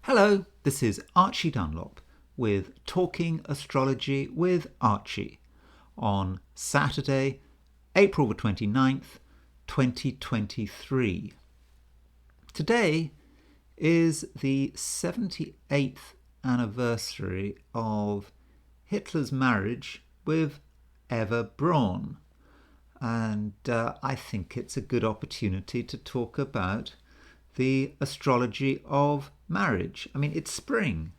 Hello, this is Archie Dunlop with Talking Astrology with Archie on Saturday, April the 29th, 2023. Today is the 78th anniversary of Hitler's marriage with Eva Braun, and I think it's a good opportunity to talk about the astrology of marriage. I mean, it's spring.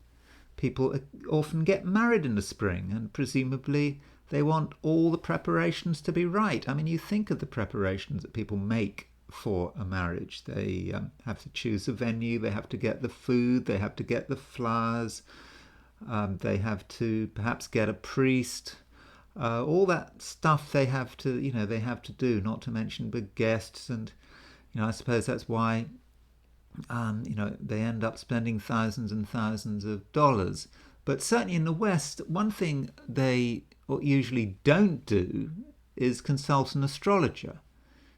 People often get married in the spring, and presumably they want all the preparations to be right. I mean, you think of the preparations that people make for a marriage. They have to choose a venue, they have to get the food, they have to get the flowers, they have to perhaps get a priest. All that stuff they have to do, not to mention the guests. And I suppose that's why they end up spending thousands and thousands of dollars. But certainly in the West, one thing they usually don't do is consult an astrologer.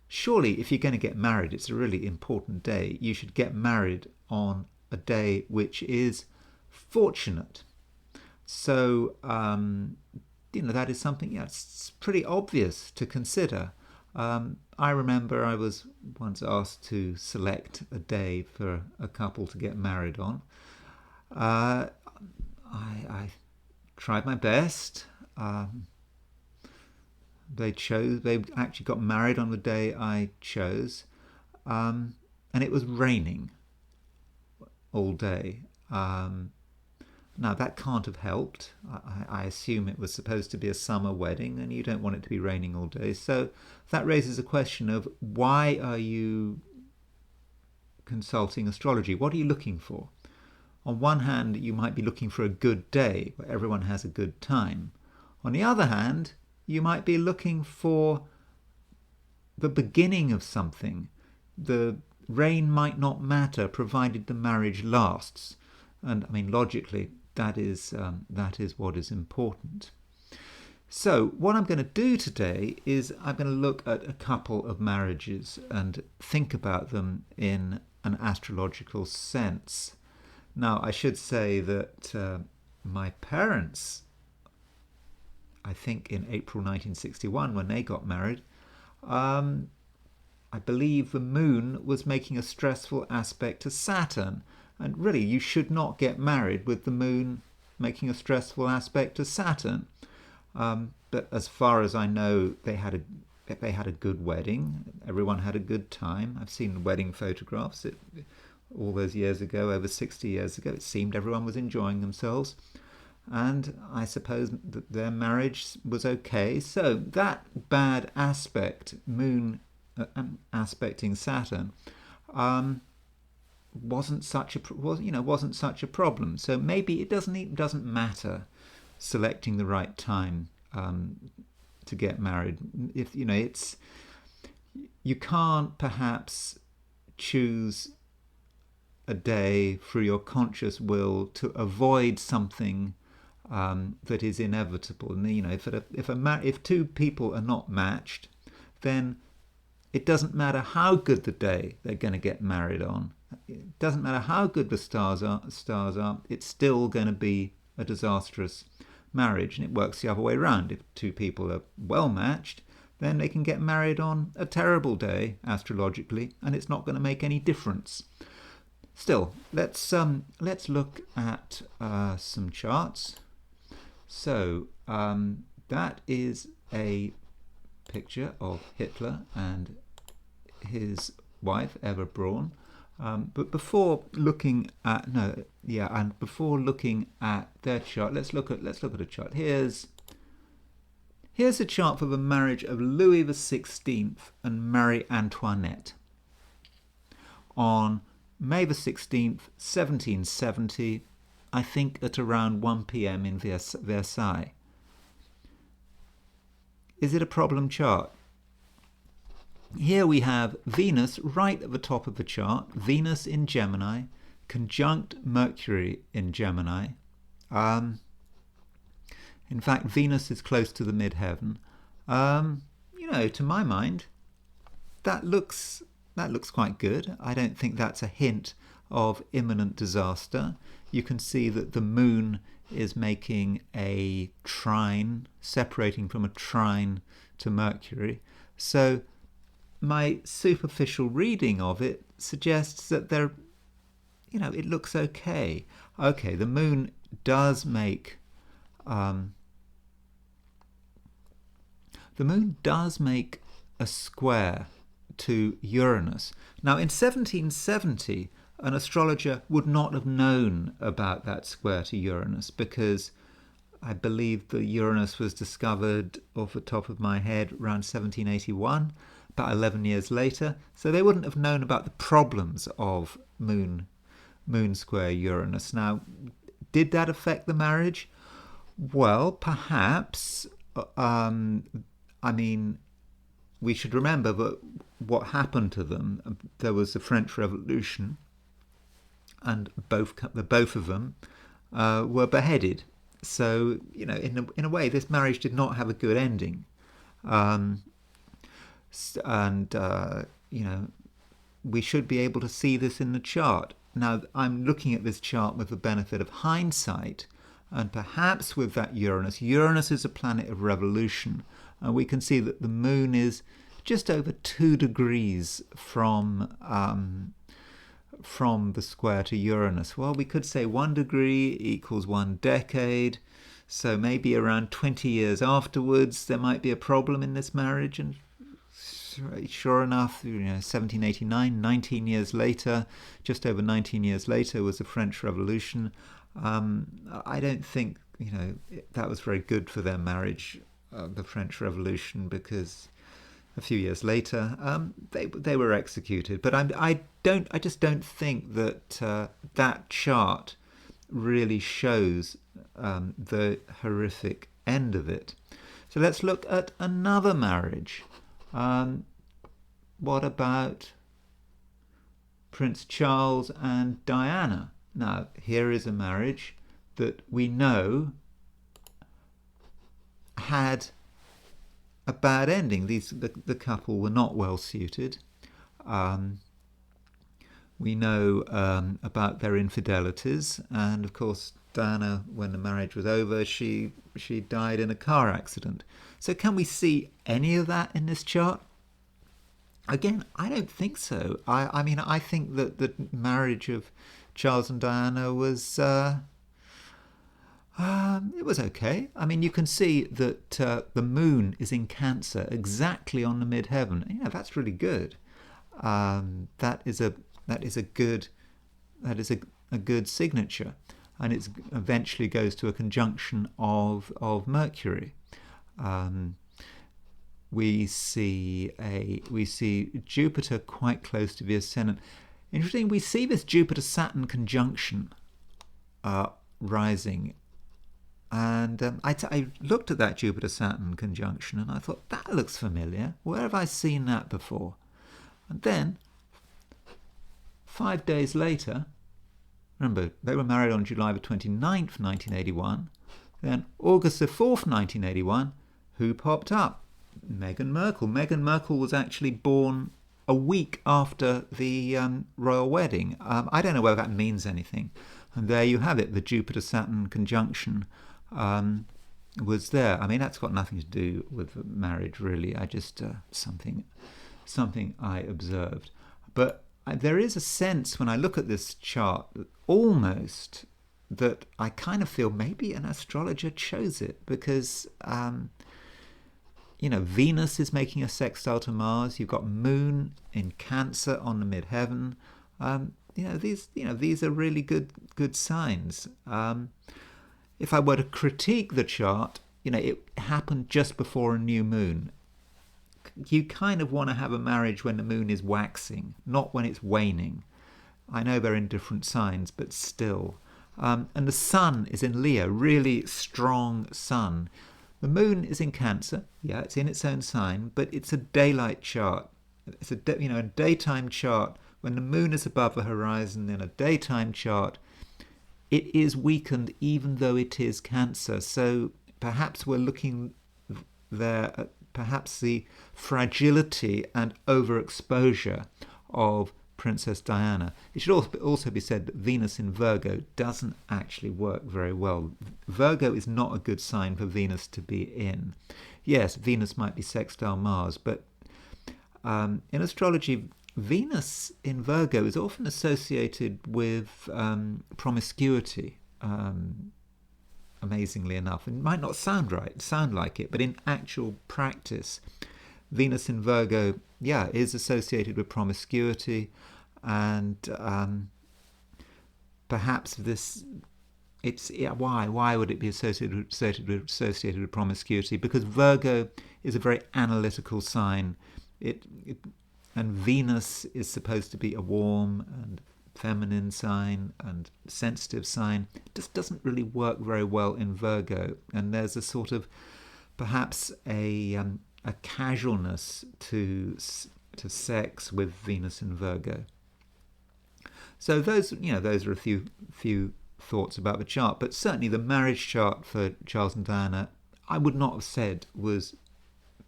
Surely, if you're going to get married, it's a really important day. You should get married on a day which is fortunate. So, that is something it's pretty obvious to consider. I remember I was once asked to select a day for a couple to get married on. I tried my best. They actually got married on the day I chose, and it was raining all day. Now, that can't have helped. I assume it was supposed to be a summer wedding, and you don't want it to be raining all day. So that raises a question of, why are you consulting astrology? What are you looking for? On one hand, you might be looking for a good day where everyone has a good time. On the other hand, you might be looking for the beginning of something. The rain might not matter provided the marriage lasts. And I mean, logically, that is what is important. So what I'm going to do today is I'm going to look at a couple of marriages and think about them in an astrological sense. Now, I should say that my parents, I think in April 1961, when they got married, I believe the moon was making a stressful aspect to Saturn. And really, you should not get married with the moon making a stressful aspect to Saturn. But as far as I know, they had a good wedding. Everyone had a good time. I've seen wedding photographs all those years ago, over 60 years ago. It seemed everyone was enjoying themselves. And I suppose that their marriage was okay. So that bad aspect, moon aspecting Saturn, wasn't such a problem. So maybe it doesn't matter selecting the right time to get married. If you can't perhaps choose a day through your conscious will to avoid something that is inevitable. And if two people are not matched, then it doesn't matter how good the day they're going to get married on. It doesn't matter how good the stars are. It's still going to be a disastrous marriage. And it works the other way around. If two people are well matched, then they can get married on a terrible day astrologically, and it's not going to make any difference. Still, let's look at some charts. So that is a picture of Hitler and his wife Eva Braun. But before looking at their chart, let's look at a chart. Here's a chart for the marriage of Louis XVI and Marie Antoinette on May the 16th, 1770, I think at around 1 p.m. in Versailles. Is it a problem chart? Here we have Venus right at the top of the chart, Venus in Gemini, conjunct Mercury in Gemini. In fact, Venus is close to the midheaven. To my mind, that looks quite good. I don't think that's a hint of imminent disaster. You can see that the moon is making a trine, separating from a trine to Mercury. So my superficial reading of it suggests that it looks okay. Okay, the moon does make a square to Uranus. Now, in 1770, an astrologer would not have known about that square to Uranus, because I believe that Uranus was discovered, off the top of my head, around 1781, about 11 years later. So they wouldn't have known about the problems of moon square Uranus. Now, did that affect the marriage? Well, perhaps. We should remember that what happened to them. There was the French Revolution, and both of them were beheaded. So, in a way, this marriage did not have a good ending. We should be able to see this in the chart. Now, I'm looking at this chart with the benefit of hindsight, and perhaps with that Uranus is a planet of revolution, and we can see that the moon is just over 2 degrees from the square to Uranus. Well, we could say 1 degree equals 1 decade, so maybe around 20 years afterwards there might be a problem in this marriage. And sure enough, 1789, 19 years later, just over 19 years later, was the French Revolution. I don't think that was very good for their marriage, the French Revolution, because a few years later they were executed. But I just don't think that that chart really shows the horrific end of it. So let's look at another marriage. What about Prince Charles and Diana? Now, here is a marriage that we know had a bad ending. The couple were not well suited. We know about their infidelities, and of course Diana, when the marriage was over, she died in a car accident. So can we see any of that in this chart? Again, I don't think so. I think that the marriage of Charles and Diana was it was okay. You can see that the moon is in Cancer, exactly on the midheaven. That's really good. That is a good signature, and it eventually goes to a conjunction of Mercury. We see Jupiter quite close to the ascendant. Interesting, we see this Jupiter-Saturn conjunction rising. And I looked at that Jupiter-Saturn conjunction and I thought, that looks familiar. Where have I seen that before? And then, 5 days later, remember, they were married on July the 29th, 1981. Then, August the 4th, 1981, who popped up? Meghan Markle. Meghan Markle was actually born a week after the royal wedding. I don't know whether that means anything. And there you have it, the Jupiter-Saturn conjunction was there. That's got nothing to do with marriage, really. I just something I observed. But there is a sense when I look at this chart, almost that I kind of feel maybe an astrologer chose it, because Venus is making a sextile to Mars. You've got Moon in Cancer on the midheaven. These are really good signs. If I were to critique the chart, it happened just before a new moon. You kind of want to have a marriage when the moon is waxing, not when it's waning. I know they're in different signs, but still. And the sun is in Leo, really strong sun. The moon is in Cancer. Yeah, it's in its own sign, but it's a daylight chart. It's a daytime chart. When the moon is above the horizon in a daytime chart, it is weakened even though it is Cancer. So perhaps we're looking there at perhaps the fragility and overexposure of Princess Diana. It should also be said that Venus in Virgo doesn't actually work very well. Virgo is not a good sign for Venus to be in. Yes, Venus might be sextile Mars, but in astrology, Venus in Virgo is often associated with promiscuity. Amazingly enough, it might not sound like it, but in actual practice, Venus in Virgo, is associated with promiscuity, and perhaps this. Why would it be associated with promiscuity? Because Virgo is a very analytical sign. And Venus is supposed to be a warm and feminine sign and sensitive sign. It just doesn't really work very well in Virgo, and there's a sort of perhaps a casualness to sex with Venus in Virgo. So those are a few thoughts about the chart, but certainly the marriage chart for Charles and Diana, I would not have said was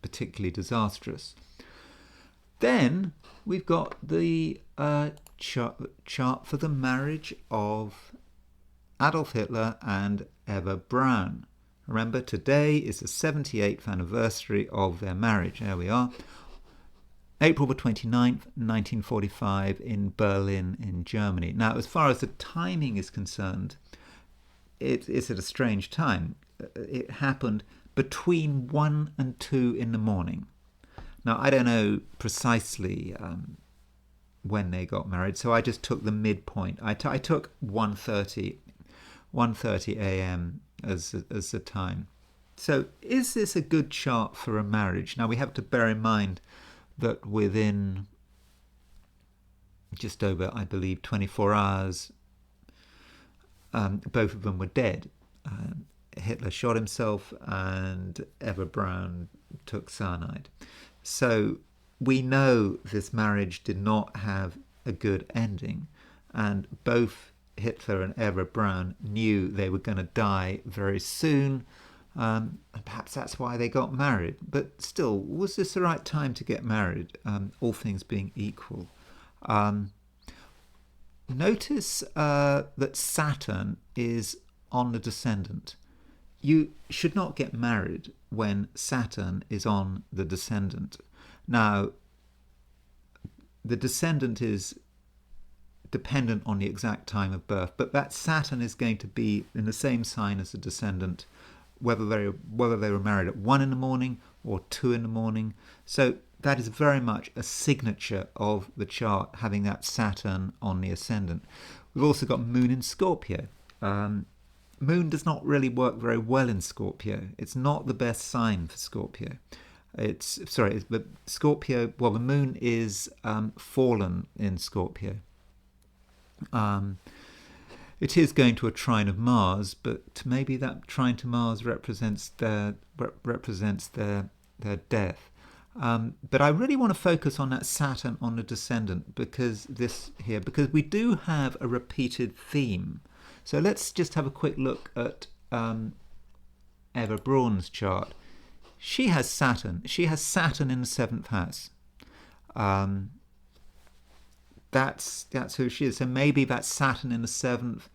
particularly disastrous. Then we've got the chart for the marriage of Adolf Hitler and Eva Braun. Remember, today is the 78th anniversary of their marriage. There we are. April the 29th, 1945, in Berlin, in Germany. Now, as far as the timing is concerned, it's at a strange time. It happened between 1 and 2 in the morning. Now, I don't know precisely when they got married, so I just took the midpoint. I took 1:30 a.m. as the time. So is this a good chart for a marriage? Now, we have to bear in mind that within just over, I believe, 24 hours, both of them were dead. Hitler shot himself and Eva Braun took cyanide. So we know this marriage did not have a good ending, and both Hitler and Eva Braun knew they were going to die very soon, and perhaps that's why they got married. But still, was this the right time to get married, all things being equal? Notice that Saturn is on the descendant. You should not get married when Saturn is on the descendant. Now, the descendant is dependent on the exact time of birth, but that Saturn is going to be in the same sign as the descendant, whether they were married at 1 in the morning or 2 in the morning. So that is very much a signature of the chart, having that Saturn on the ascendant. We've also got Moon in Scorpio. Moon does not really work very well in Scorpio. It's not the best sign for Scorpio. The moon is fallen in Scorpio. It is going to a trine of Mars, but maybe that trine to Mars represents their death. But I really want to focus on that Saturn on the descendant because we do have a repeated theme. So let's just have a quick look at Eva Braun's chart. She has Saturn. She has Saturn in the 7th house. That's who she is. So maybe that Saturn in the 7th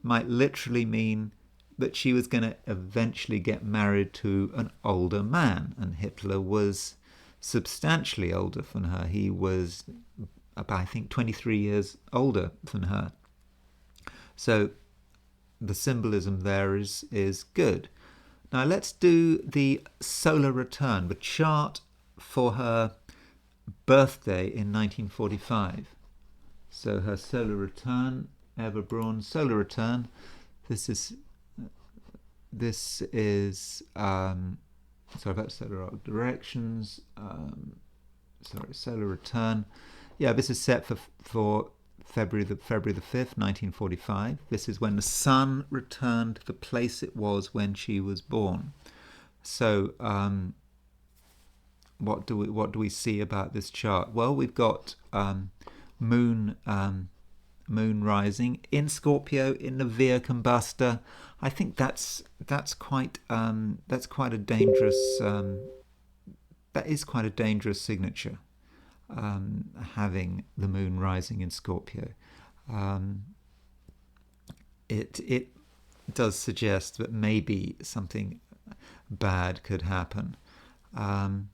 might literally mean that she was going to eventually get married to an older man, and Hitler was substantially older than her. He was about, I think, 23 years older than her. So the symbolism there is good. Now let's do the solar return, the chart for her birthday in 1945. So her solar return, Eva Braun solar return. This is that's solar directions. Solar return. Yeah, this is set for February the 5th, 1945. This is when the sun returned to the place it was when she was born. So what do we see about this chart? Well, we've got moon rising in Scorpio in the Via Combusta. I think that's quite a dangerous signature. having the moon rising in Scorpio. Um, it does suggest that maybe something bad could happen. Um,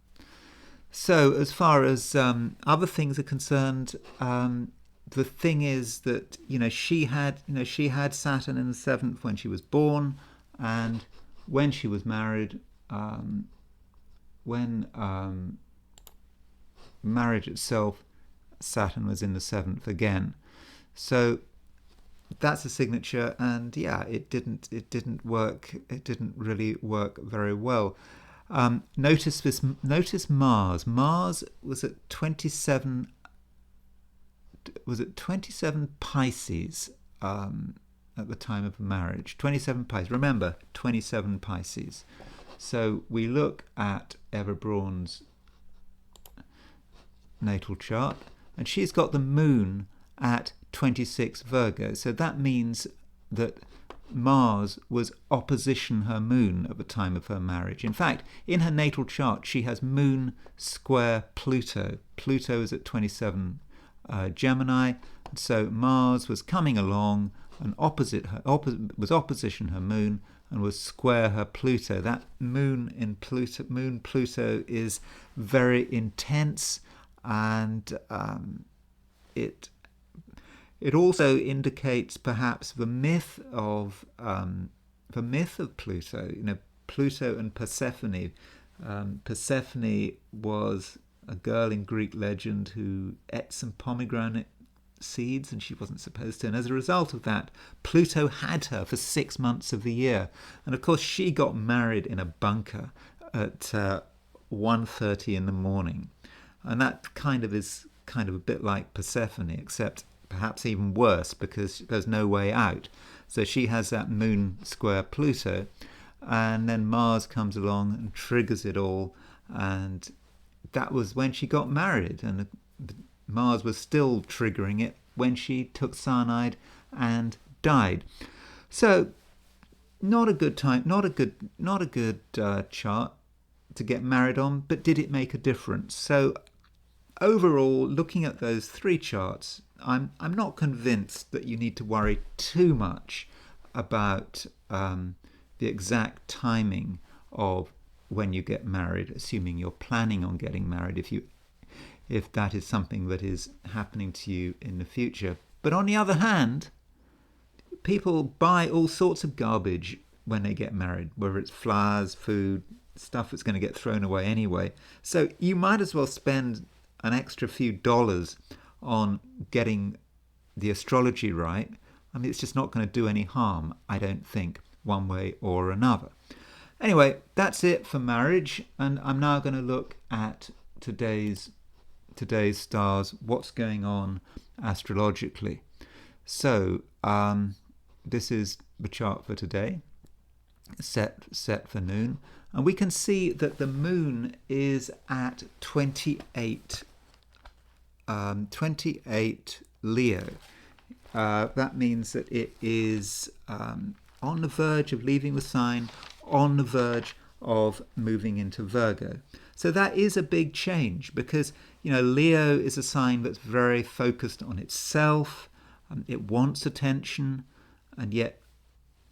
so as far as other things are concerned, the thing is that she had Saturn in the seventh when she was born, and when she was married, when marriage itself, Saturn was in the seventh again. So that's a signature, and yeah, it didn't work. It didn't really work very well. Notice Mars. Mars was at 27. Was it 27 Pisces at the time of marriage? 27 Pisces. Remember, 27 Pisces. So we look at Eva Braun's natal chart, and she's got the moon at 26 Virgo. So that means that Mars was opposition her moon at the time of her marriage. In fact, in her natal chart, she has moon square Pluto. Pluto is at 27 Gemini. So Mars was coming along and was opposition her moon and was square her Pluto. That moon Pluto is very intense, and it also indicates perhaps the myth of Pluto. Pluto and Persephone. Persephone was a girl in Greek legend who ate some pomegranate seeds, and she wasn't supposed to. And as a result of that, Pluto had her for 6 months of the year. And of course, she got married in a bunker at 1:30 in the morning. And that is kind of a bit like Persephone, except perhaps even worse, because there's no way out. So she has that moon square Pluto, and then Mars comes along and triggers it all. And that was when she got married, and Mars was still triggering it when she took cyanide and died. So not a good time, not a good chart to get married on, but did it make a difference? So overall, looking at those three charts, I'm not convinced that you need to worry too much about the exact timing of when you get married, assuming you're planning on getting married, if that is something that is happening to you in the future. But on the other hand, people buy all sorts of garbage when they get married, whether it's flowers, food, stuff that's going to get thrown away anyway. So you might as well spend an extra few dollars on getting the astrology right. I mean, it's just not going to do any harm, I don't think, one way or another. Anyway, that's it for marriage, and I'm now going to look at today's stars, what's going on astrologically. So this is the chart for today, set for noon, and we can see that the moon is at 28 Leo. That means that it is on the verge of leaving the sign, on the verge of moving into Virgo. So that is a big change, because Leo is a sign that's very focused on itself. It wants attention, and yet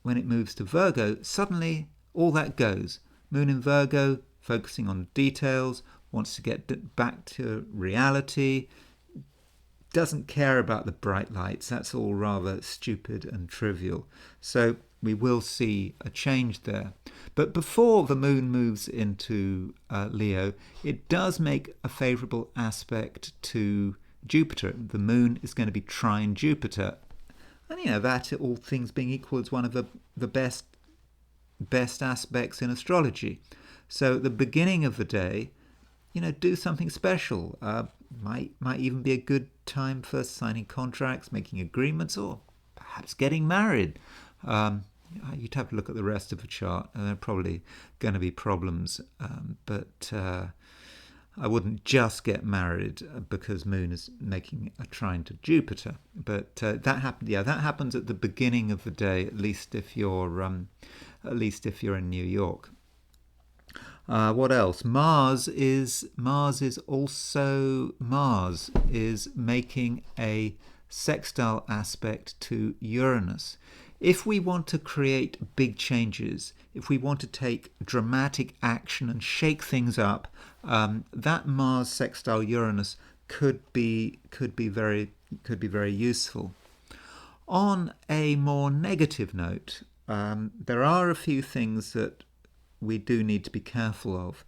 when it moves to Virgo, suddenly all that goes. Moon in Virgo, focusing on details, wants to get back to reality, doesn't care about the bright lights. That's all rather stupid and trivial. So we will see a change there. But before the moon moves into Leo, it does make a favourable aspect to Jupiter. The moon is going to be trine Jupiter. And that, all things being equal, is one of the best aspects in astrology. So at the beginning of the day, do something special. Might even be a good time for signing contracts, making agreements, or perhaps getting married. You'd have to look at the rest of the chart, and there are probably going to be problems. But I wouldn't just get married because Moon is making a trine to Jupiter. But that happens at the beginning of the day, at least if you're in New York. What else? Mars is making a sextile aspect to Uranus. If we want to create big changes, if we want to take dramatic action and shake things up, that Mars sextile Uranus could be very useful. On a more negative note, there are a few things that we do need to be careful of.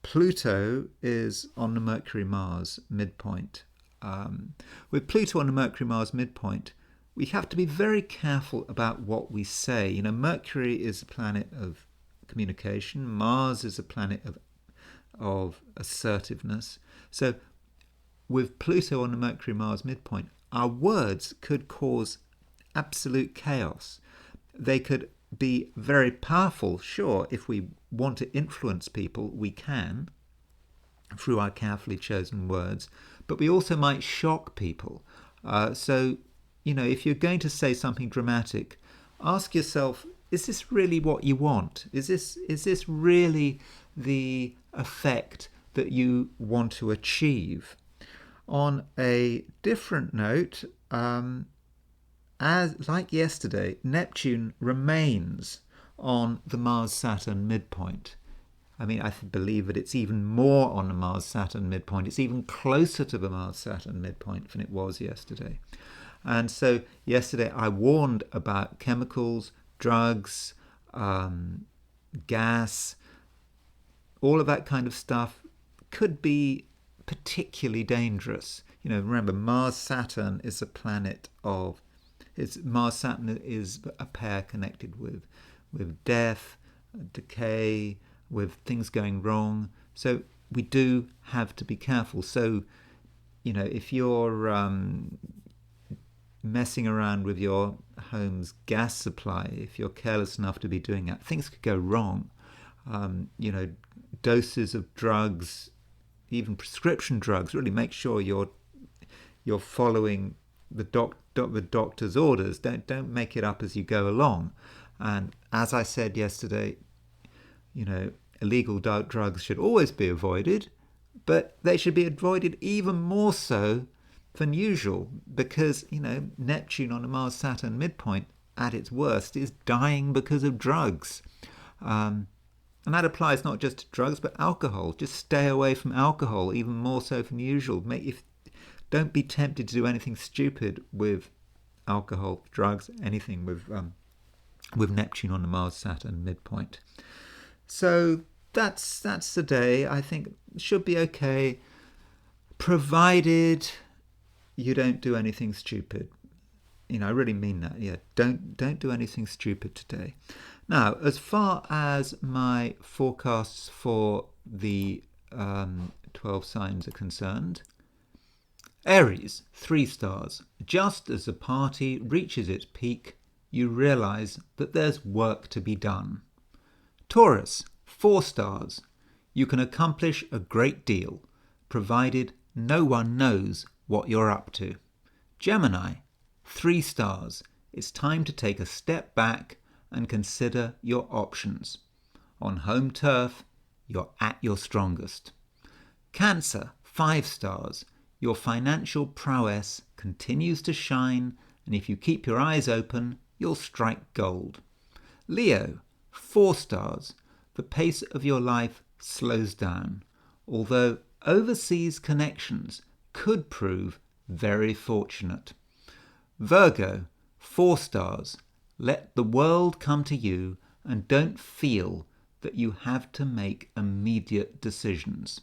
Pluto is on the Mercury-Mars midpoint. With Pluto on the Mercury-Mars midpoint, we have to be very careful about what we say. You know, Mercury is a planet of communication. Mars is a planet of assertiveness. So with Pluto on the Mercury-Mars midpoint, our words could cause absolute chaos. They could be very powerful, sure. If we want to influence people, we can through our carefully chosen words, but we also might shock people. So, you know, if you're going to say something dramatic, ask yourself, is this really what you want? Is this really the effect that you want to achieve? On a different note, as like yesterday, Neptune remains on the Mars-Saturn midpoint. I mean, I believe that it's even more on the Mars-Saturn midpoint. It's even closer to the Mars-Saturn midpoint than it was yesterday. And so yesterday I warned about chemicals, drugs, gas, all of that kind of stuff could be particularly dangerous. You know, remember, Mars-Saturn is a planet of... Mars-Saturn is a pair connected with death, decay, with things going wrong. So we do have to be careful. So, you know, if you're messing around with your home's gas supply, if you're careless enough to be doing that, things could go wrong. You know, doses of drugs, even prescription drugs, really make sure you're following the doctor's orders. Don't make it up as you go along. And as I said yesterday, you know, illegal drugs should always be avoided, but they should be avoided even more so than usual, because, you know, Neptune on a Mars-Saturn midpoint at its worst is dying because of drugs. And that applies not just to drugs, but alcohol. Just stay away from alcohol, even more so than usual. Don't be tempted to do anything stupid with alcohol, drugs, anything with Neptune on the Mars-Saturn midpoint. So that's the day. I think it should be okay, provided you don't do anything stupid. You know, I really mean that. Yeah, don't do anything stupid today. Now, as far as my forecasts for the 12 signs are concerned, Aries, 3 stars. Just as the party reaches its peak, you realise that there's work to be done. Taurus, 4 stars. You can accomplish a great deal, provided no one knows what you're up to. Gemini, 3 stars. It's time to take a step back and consider your options. On home turf, you're at your strongest. Cancer, 5 stars. Your financial prowess continues to shine, and if you keep your eyes open, you'll strike gold. Leo, 4 stars. The pace of your life slows down, although overseas connections could prove very fortunate. Virgo, 4 stars. Let the world come to you and don't feel that you have to make immediate decisions.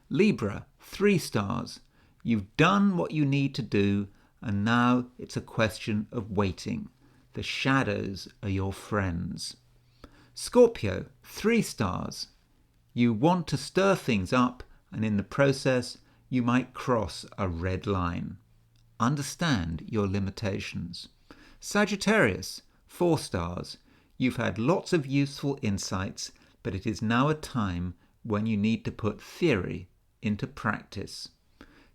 Libra, 3 stars. You've done what you need to do, and now it's a question of waiting. The shadows are your friends. Scorpio, 3 stars. You want to stir things up, and in the process, you might cross a red line. Understand your limitations. Sagittarius, 4 stars. You've had lots of useful insights, but it is now a time when you need to put theory into practice.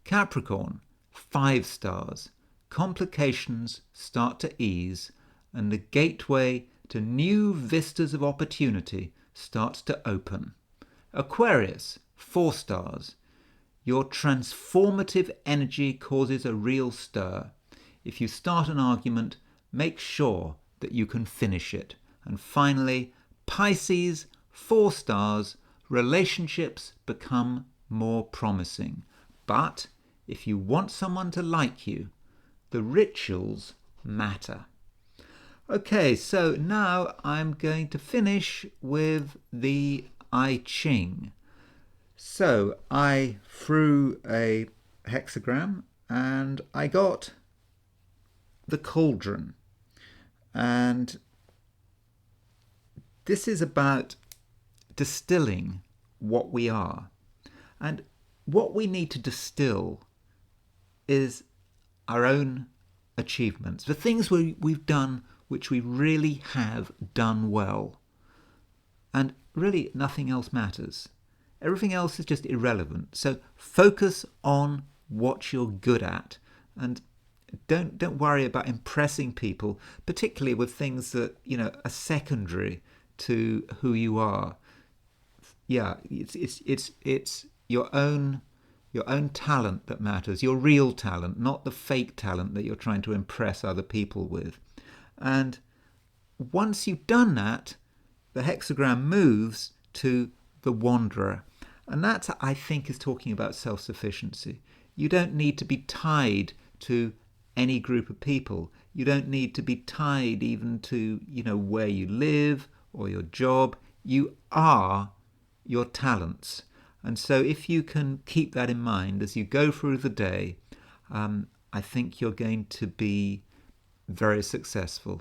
Capricorn, 5 stars. Complications start to ease, and the gateway to new vistas of opportunity starts to open. Aquarius, 4 stars. Your transformative energy causes a real stir. If you start an argument, make sure that you can finish it. And finally, Pisces, 4 stars. Relationships become more promising. But if you want someone to like you, the rituals matter. Okay, so now I'm going to finish with the I Ching. So I threw a hexagram and I got the cauldron. And this is about distilling what we are. And what we need to distill is our own achievements, the things we've done which we really have done well. And really nothing else matters. Everything else is just irrelevant. So focus on what you're good at and don't worry about impressing people, particularly with things that, are secondary to who you are. Yeah, it's your own talent that matters, your real talent, not the fake talent that you're trying to impress other people with. And once you've done that, the hexagram moves to the wanderer. And that, I think, is talking about self-sufficiency. You don't need to be tied to any group of people. You don't need to be tied even to, where you live or your job. You are your talents. And so if you can keep that in mind as you go through the day, I think you're going to be very successful.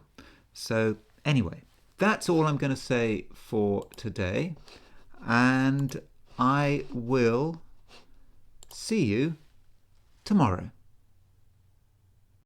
So anyway, that's all I'm going to say for today. And I will see you tomorrow.